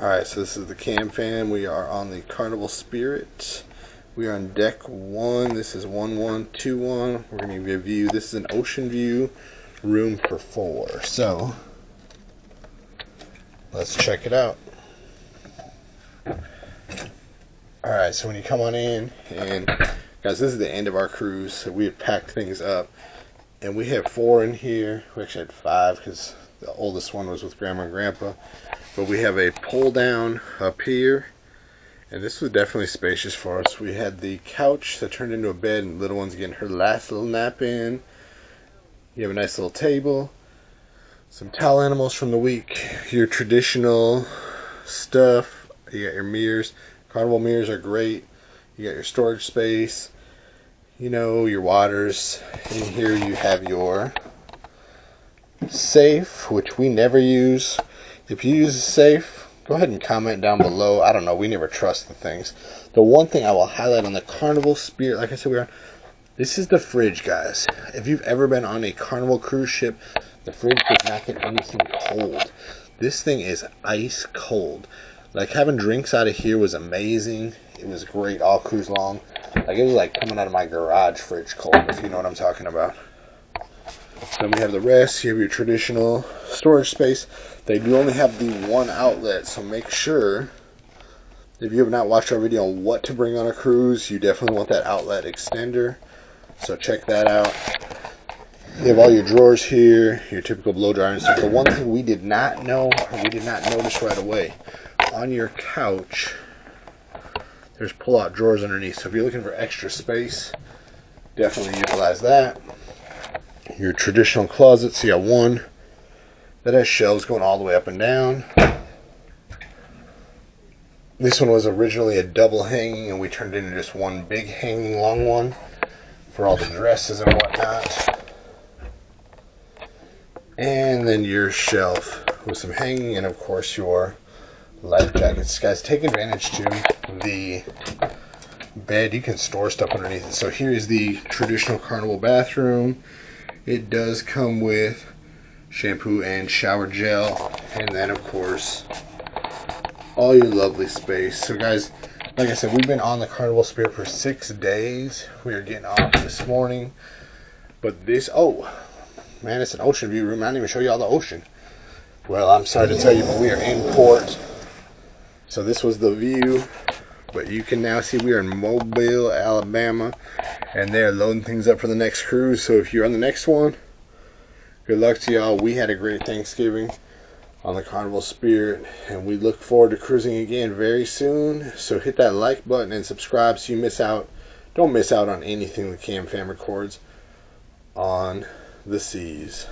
Alright, so this is the Cam Fam. We are on the Carnival Spirit. We are on deck 1. This is 1121. We're going to give you a view. This is an ocean view, room for 4. So, let's check it out. Alright, so when you come on in, and guys, this is the end of our cruise. So we have packed things up. And we have 4 in here. We actually had 5 because the oldest one was with Grandma and Grandpa. But we have a pull down up here, and this was definitely spacious for us. We had the couch that turned into a bed, and little one's getting her last little nap in. You have a nice little table, some towel animals from the week, your traditional stuff. You got your mirrors. Carnival mirrors are great. You got your storage space, you know, your waters. In here you have your safe, which we never use. If you use a safe, go ahead and comment down below. I don't know, we never trust the things. The one thing I will highlight on the Carnival Spirit, like I said, this is the fridge, guys. If you've ever been on a Carnival cruise ship, the fridge does not get anything cold. This thing is ice cold. Like, having drinks out of here was amazing. It was great all cruise long. Like, it was like coming out of my garage fridge cold, if you know what I'm talking about. Then we have the rest. You have your traditional storage space. They do only have the one outlet, so make sure, if you have not watched our video on what to bring on a cruise, you definitely want that outlet extender. So check that out. You have all your drawers here, your typical blow dryer and stuff. The one thing we did not know, or we did not notice right away, on your couch, there's pull-out drawers underneath. So if you're looking for extra space, definitely utilize that. Your traditional closets, you got one that has shelves going all the way up and down. This one was originally a double hanging, and we turned it into just one big hanging long one for all the dresses and whatnot. And then your shelf with some hanging, and of course your life jackets. Guys, take advantage to the bed. You can store stuff underneath it. So here is the traditional Carnival bathroom. It does come with shampoo and shower gel, and then of course all your lovely space. So guys, like I said, we've been on the Carnival Spirit for 6 days. We are getting off this morning, but this, oh man, it's an ocean view room. I didn't even show you all the ocean. Well, I'm sorry to tell you, but we are in port. So this was the view, but you can now see we are in Mobile, Alabama, and they're loading things up for the next cruise. So if you're on the next one, good luck to y'all. We had a great Thanksgiving on the Carnival Spirit, and we look forward to cruising again very soon. So hit that like button and subscribe so you don't miss out on anything the Cam Fam records on the seas.